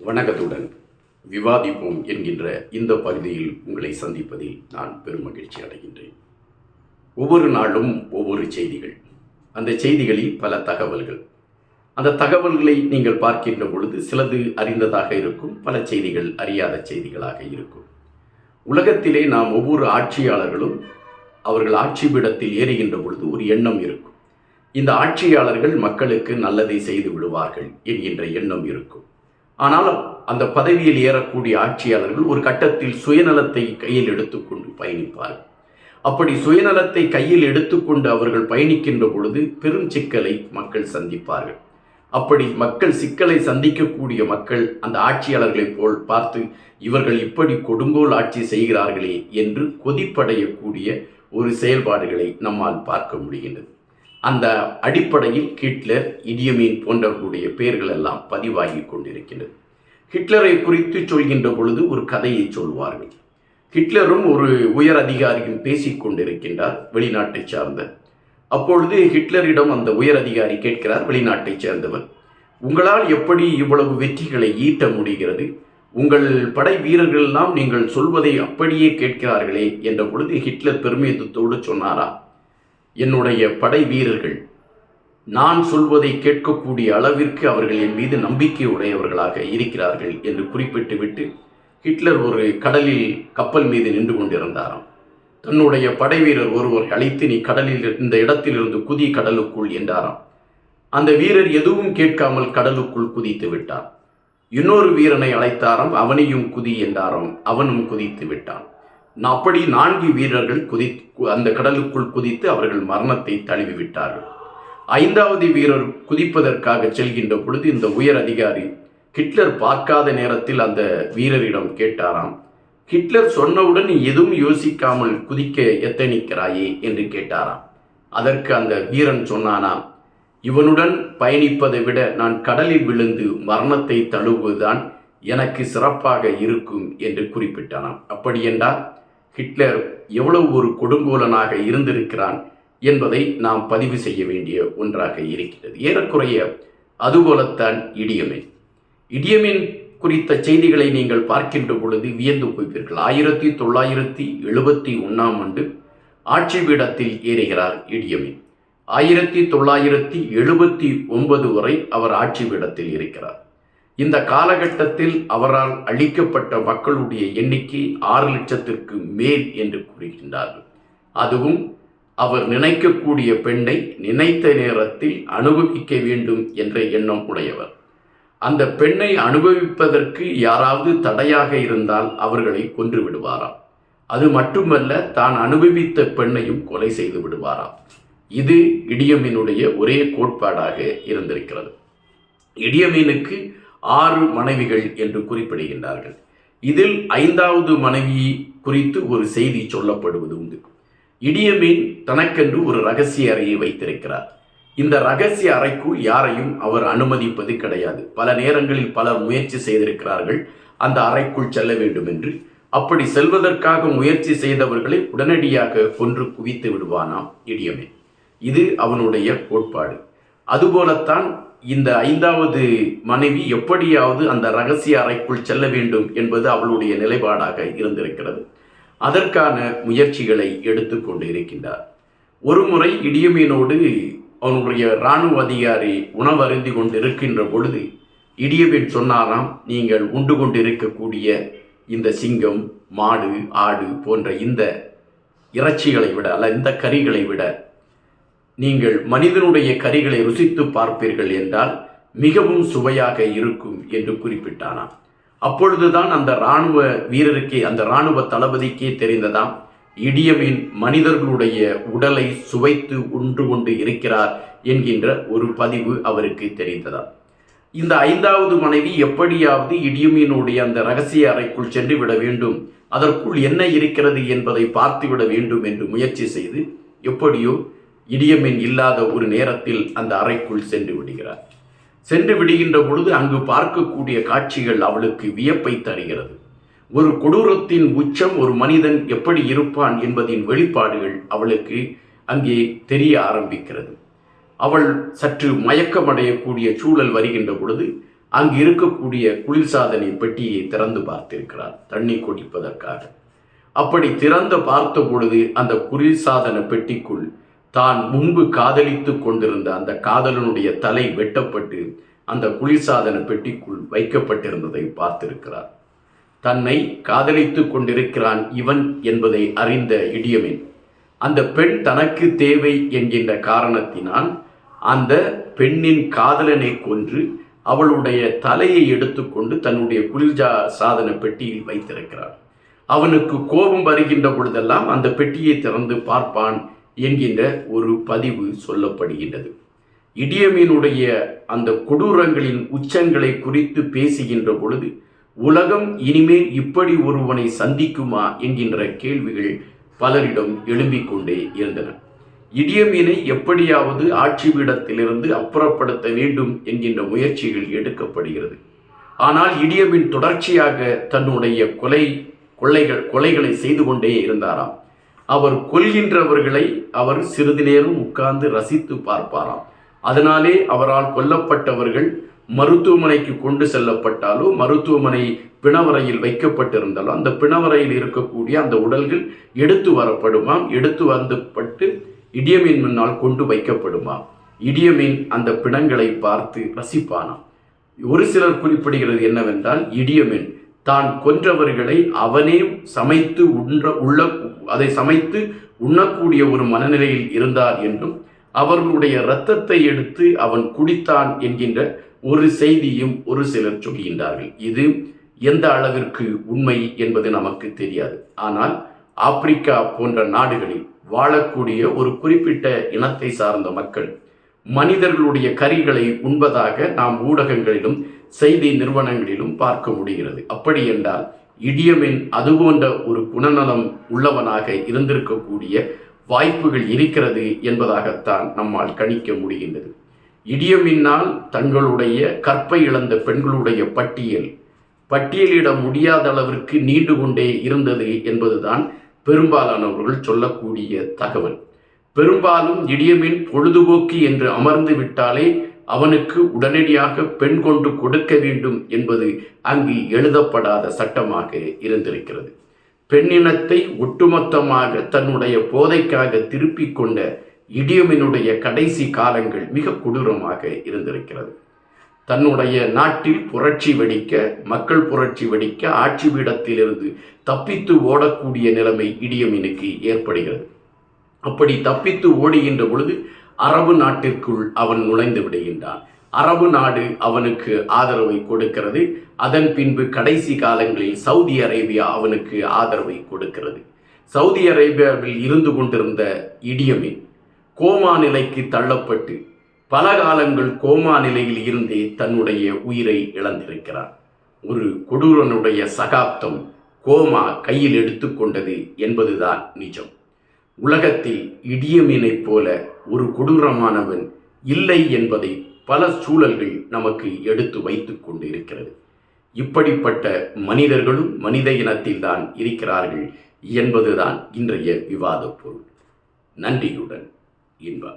வணக்கத்துடன் விவாதிப்போம் என்கின்ற இந்த பகுதியில் உங்களை சந்திப்பதில் நான் பெருமகிழ்ச்சி அடைகின்றேன். ஒவ்வொரு நாளும் ஒவ்வொரு செய்திகள், அந்த செய்திகளில் பல தகவல்கள். அந்த தகவல்களை நீங்கள் பார்க்கின்ற பொழுது சிலது அறிந்ததாக இருக்கும், பல செய்திகள் அறியாத செய்திகளாக இருக்கும். உலகத்திலே நாம் ஒவ்வொரு ஆட்சியாளர்களும் அவர்கள் ஆட்சி பீடத்தில் ஏறுகின்ற பொழுது ஒரு எண்ணம் இருக்கும். இந்த ஆட்சியாளர்கள் மக்களுக்கு நல்லதை செய்து விடுவார்கள் என்கின்ற எண்ணம் இருக்கும். ஆனால் அந்த பதவியில் ஏறக்கூடிய ஆட்சியாளர்கள் ஒரு கட்டத்தில் சுயநலத்தை கையில் எடுத்துக்கொண்டு பயணிப்பார்கள். அப்படி சுயநலத்தை கையில் எடுத்துக்கொண்டு அவர்கள் பயணிக்கின்ற பொழுது பெரும் சிக்கலை மக்கள் சந்திப்பார்கள். அப்படி மக்கள் சிக்கலை சந்திக்கக்கூடிய மக்கள் அந்த ஆட்சியாளர்களைப் போல் பார்த்து இவர்கள் இப்படி கொடுங்கோல் ஆட்சி செய்கிறார்களே என்று கொதிப்படையக்கூடிய ஒரு செயல்பாடுகளை நம்மால் பார்க்க முடிகின்றது. அந்த அடிப்படையில் ஹிட்லர், இடியமீன் போன்றவர்களுடைய பெயர்கள் எல்லாம் பதிவாகி கொண்டிருக்கின்றது. ஹிட்லரை குறித்து சொல்கின்ற பொழுது ஒரு கதையை சொல்வார்கள். ஹிட்லரும் ஒரு உயர் அதிகாரியும் பேசிக் கொண்டிருக்கின்றார், வெளிநாட்டை சார்ந்த. அப்பொழுது ஹிட்லரிடம் அந்த உயர் அதிகாரி கேட்கிறார், வெளிநாட்டை சேர்ந்தவர், உங்களால் எப்படி இவ்வளவு வெற்றிகளை ஈட்ட முடிகிறது? உங்கள் படை வீரர்கள் எல்லாம் நீங்கள் சொல்வதை அப்படியே கேட்கிறார்களே என்ற பொழுது ஹிட்லர் பெருமிதத்தோடு சொன்னாரா, என்னுடைய படை வீரர்கள் நான் சொல்வதை கேட்கக்கூடிய அளவிற்கு அவர்கள் என் மீது நம்பிக்கை உடையவர்களாக இருக்கிறார்கள் என்று குறிப்பிட்டுவிட்டு ஹிட்லர் ஒரு கடலில் கப்பல் மீது நின்று கொண்டிருந்தாராம். தன்னுடைய படை வீரர் ஒருவரை அழைத்து, நீ கடலில் இந்த இடத்திலிருந்து குதி கடலுக்குள் என்றாராம். அந்த வீரர் எதுவும் கேட்காமல் கடலுக்குள் குதித்து விட்டார். இன்னொரு வீரனை அழைத்தாராம், அவனையும் குதி என்றாராம், அவனும் குதித்து விட்டான். அப்படி 4 வீரர்கள் அந்த கடலுக்குள் குதித்து அவர்கள் மரணத்தை தழுவிவிட்டார்கள். 5வது வீரர் குதிப்பதற்காக செல்கின்ற பொழுது இந்த உயர் அதிகாரி ஹிட்லர் பார்க்காத நேரத்தில் அந்த வீரரிடம் கேட்டாராம், ஹிட்லர் சொன்னவுடன் நீ எதுவும் யோசிக்காமல் குதிக்க எத்தனிக்கிறாயே என்று கேட்டாராம். அதற்கு அந்த வீரன் சொன்னானாம், இவனுடன் பயணிப்பதை விட நான் கடலில் விழுந்து மரணத்தை தழுவுவதுதான் எனக்கு சிறப்பாக இருக்கும் என்று குறிப்பிட்டானாம். அப்படியென்றால் ஹிட்லர் எவ்வளவு ஒரு கொடுங்கோலனாக இருந்திருக்கிறான் என்பதை நாம் பதிவு செய்ய வேண்டிய ஒன்றாக இருக்கிறது. ஏறக்குறைய அதுபோலத்தான் இடியமீன் குறித்த செய்திகளை நீங்கள் பார்க்கின்ற பொழுது வியந்து போய்ப்பீர்கள். 1971ஆம் ஆண்டு ஆட்சி பீடத்தில் ஏறுகிறார் இடியமீன். 1979 வரை அவர் ஆட்சி பீடத்தில் இருக்கிறார். இந்த காலகட்டத்தில் அவரால் அளிக்கப்பட்ட மக்களுடைய எண்ணிக்கை 6 லட்சத்திற்கு மேல் என்று கூறுகின்றார்கள். அதுவும் அவர் நினைக்கக்கூடிய பெண்ணை நினைத்த நேரத்தில் அனுபவிக்க வேண்டும் என்ற எண்ணம் உடையவர். அந்த பெண்ணை அனுபவிப்பதற்கு யாராவது தடையாக இருந்தால் அவர்களை கொன்று விடுவாராம். அது மட்டுமல்ல, தான் அனுபவித்த பெண்ணையும் கொலை செய்து விடுவாராம். இது இடியமீனுடைய ஒரே கோட்பாடாக இருந்திருக்கிறது. இடியமீனுக்கு 6 மனைவிகள் என்று குறிப்பிடுகின்றார்கள். இதில் 5வது மனைவி குறித்து ஒரு செய்தி சொல்லப்படுவது உண்டு. இடியமீன் தனக்கென்று ஒரு ரகசிய அறையை வைத்திருக்கிறார். இந்த ரகசிய அறைக்குள் யாரையும் அவர் அனுமதிப்பது கிடையாது. பல நேரங்களில் பலர் முயற்சி செய்திருக்கிறார்கள் அந்த அறைக்குள் செல்ல வேண்டும் என்று. அப்படி செல்வதற்காக முயற்சி செய்தவர்களை உடனடியாக கொன்று குவித்து விடுவானாம் இடியமீன். இது அவனுடைய கோட்பாடு. அதுபோலத்தான் இந்த 5வது மனைவி எப்படியாவது அந்த ரகசிய அறைக்குள் செல்ல வேண்டும் என்பது அவளுடைய நிலைப்பாடாக இருந்திருக்கிறது. அதற்கான முயற்சிகளை எடுத்துக்கொண்டு இருக்கின்றார். ஒரு முறை இடியமீனோடு அவனுடைய இராணுவ அதிகாரி உணவருந்தி கொண்டு இருக்கின்ற பொழுது இடியமீன் சொன்னாராம், நீங்கள் உண்டு கொண்டிருக்கக்கூடிய இந்த சிங்கம், மாடு, ஆடு போன்ற இந்த இறைச்சிகளை விட இந்த கறிகளை விட நீங்கள் மனிதனுடைய கறிகளை ருசித்து பார்ப்பீர்கள் என்றால் மிகவும் சுவையாக இருக்கும் என்று குறிப்பிட்டானாம். அப்பொழுதுதான் அந்த இராணுவ வீரருக்கே, அந்த இராணுவ தளபதிக்கே தெரிந்ததாம், இடியமீன் மனிதர்களுடைய உடலை சுவைத்து உண்டு கொண்டு இருக்கிறார் என்கின்ற ஒரு பதிவு அவருக்கு தெரிந்ததாம். இந்த 5வது மனைவி எப்படியாவது இடியமீனுடைய அந்த ரகசிய அறைக்குள் சென்று விட வேண்டும், அதற்குள் என்ன இருக்கிறது என்பதை பார்த்துவிட வேண்டும் என்று முயற்சி செய்து எப்படியோ இடியமீன் இல்லாத ஒரு நேரத்தில் அந்த அறைக்குள் சென்று விடுகிறார். சென்று விடுகின்ற பொழுது அங்கு பார்க்கக்கூடிய காட்சிகள் அவளுக்கு வியப்பை தருகிறது. ஒரு கொடூரத்தின் உச்சம் ஒரு மனிதன் எப்படி இருப்பான் என்பதின் வெளிப்பாடுகள் அவளுக்கு அங்கே தெரிய ஆரம்பிக்கிறது. அவள் சற்று மயக்கமடையக்கூடிய சூழல் வருகின்ற பொழுது அங்கு இருக்கக்கூடிய குளிர்சாதனை பெட்டியை திறந்து பார்த்திருக்கிறார் தண்ணீர் குடிப்பதற்காக. அப்படி திறந்து பார்த்த பொழுது அந்த குளிர்சாதன பெட்டிக்குள் தான் முன்பு காதலித்து கொண்டிருந்த அந்த காதலனுடைய தலை வெட்டப்பட்டு அந்த குளிர்சாதன பெட்டிக்குள் வைக்கப்பட்டிருந்ததை பார்த்திருக்கிறார். தன்னை காதலித்து கொண்டிருக்கிறான் இவன் என்பதை அறிந்த இடியமின் அந்த பெண் தனக்கு தேவை என்கின்ற காரணத்தினால் அந்த பெண்ணின் காதலனை கொன்று அவளுடைய தலையை எடுத்துக்கொண்டு தன்னுடைய சாதன பெட்டியில் வைத்திருக்கிறார். அவனுக்கு கோபம் வருகின்ற பொழுதெல்லாம் அந்த பெட்டியை திறந்து பார்ப்பான் என்கின்ற ஒரு பதிவு சொல்லப்படுகின்றது. இடியமீனுடைய அந்த கொடூரங்களின் உச்சங்களை குறித்து பேசுகின்ற பொழுது உலகம் இனிமேல் இப்படி ஒருவனை சந்திக்குமா என்கின்ற கேள்விகள் பலரிடம் எழும்பிக் கொண்டே இருந்தன. இடியமீனை எப்படியாவது ஆட்சி பீடத்திலிருந்து அப்புறப்படுத்த வேண்டும் என்கின்ற முயற்சிகள் எடுக்கப்படுகிறது. ஆனால் இடியமீன் தொடர்ச்சியாக தன்னுடைய கொலைகளை செய்து கொண்டே இருந்தாராம். அவர் கொல்கின்றவர்களை அவர் சிறிது நேரம் உட்கார்ந்து ரசித்து பார்ப்பாராம். அதனாலே அவரால் கொல்லப்பட்டவர்கள் மருத்துவமனைக்கு கொண்டு செல்லப்பட்டாலோ மருத்துவமனை பிணவரையில் வைக்கப்பட்டிருந்தாலோ அந்த பிணவரையில் இருக்கக்கூடிய அந்த உடல்கள் எடுத்து வரப்படுமாம். எடுத்து வந்துப்பட்டு இடியமீன் முன்னால் கொண்டு வைக்கப்படுமாம். இடியமீன் அந்த பிணங்களை பார்த்து ரசிப்பானாம். ஒரு சிலர் குறிப்பிடுகிறது என்னவென்றால் இடியமீன் தான் கொன்றவர்களை அவனே சமைத்து அதை சமைத்து உண்ணக்கூடிய ஒரு மனநிலையில் இருந்தார் என்றும் அவர்களுடைய இரத்தத்தை எடுத்து அவன் குடித்தான் என்கின்ற ஒரு செய்தியும் ஒரு சிலர் சொல்கின்றார்கள். இது எந்த அளவிற்கு உண்மை என்பது நமக்கு தெரியாது. ஆனால் ஆப்பிரிக்கா போன்ற நாடுகளில் வாழக்கூடிய ஒரு குறிப்பிட்ட இனத்தை சார்ந்த மக்கள் மனிதர்களுடைய கறிகளை உண்பதாக நாம் ஊடகங்களிலும் செய்தி நிறுவனங்களிலும் பார்க்க முடிகிறது. அப்படி என்றால் இடியமீன் அதுபோன்ற ஒரு குணநலம் உள்ளவனாக இருந்திருக்கக்கூடிய வாய்ப்புகள் இருக்கிறது என்பதாகத்தான் நம்மால் கணிக்க முடிகின்றது. இடியமீனால் தங்களுடைய கற்பை இழந்த பெண்களுடைய பட்டியலிட முடியாத அளவிற்கு நீண்டு கொண்டே இருந்தது என்பதுதான் பெரும்பாலானவர்கள் சொல்லக்கூடிய தகவல். பெரும்பாலும் இடியமீன் பொழுதுபோக்கு என்று அமர்ந்து விட்டாலே அவனுக்கு உடனடியாக பெண் கொண்டு கொடுக்க வேண்டும் என்பது அங்கு எழுதப்படாத சட்டமாக இருந்திருக்கிறது. பெண்ணினத்தை ஒட்டுமொத்தமாக தன்னுடைய போதைக்காக திருப்பிக் கொண்ட இடியமீனுடைய கடைசி காலங்கள் மிக கொடூரமாக இருந்திருக்கிறது. தன்னுடைய நாட்டில் புரட்சி வெடிக்க, மக்கள் புரட்சி வெடிக்க, ஆட்சி பீடத்திலிருந்து தப்பித்து ஓடக்கூடிய நிலைமை இடியமீனுக்கு ஏற்படுகிறது. அப்படி தப்பித்து ஓடுகின்ற பொழுது அரபு நாட்டிற்குள் அவன் நுழைந்து விடுகின்றான். அரபு நாடு அவனுக்கு ஆதரவை கொடுக்கிறது. அதன் பின்பு கடைசி காலங்களில் சவுதி அரேபியா அவனுக்கு ஆதரவை கொடுக்கிறது. சவுதி அரேபியாவில் இருந்து கொண்டிருந்த இடியமீன் கோமா நிலைக்கு தள்ளப்பட்டு பல காலங்கள் கோமா நிலையில் இருந்தே தன்னுடைய உயிரை இழந்திருக்கிறார். ஒரு கொடூரனுடைய சகாப்தம் கோமா கையில் எடுத்துக்கொண்டது என்பதுதான் நிஜம். உலகத்தில் இடியமீனைப் போல ஒரு கொடூரமானவன் இல்லை என்பதை பல சூழல்கள் நமக்கு எடுத்து வைத்து கொண்டு இருக்கிறது. இப்படிப்பட்ட மனிதர்களும் மனித இனத்தில்தான் இருக்கிறார்கள் என்பதுதான் இன்றைய விவாத பொருள். நன்றியுடன் இன்பா.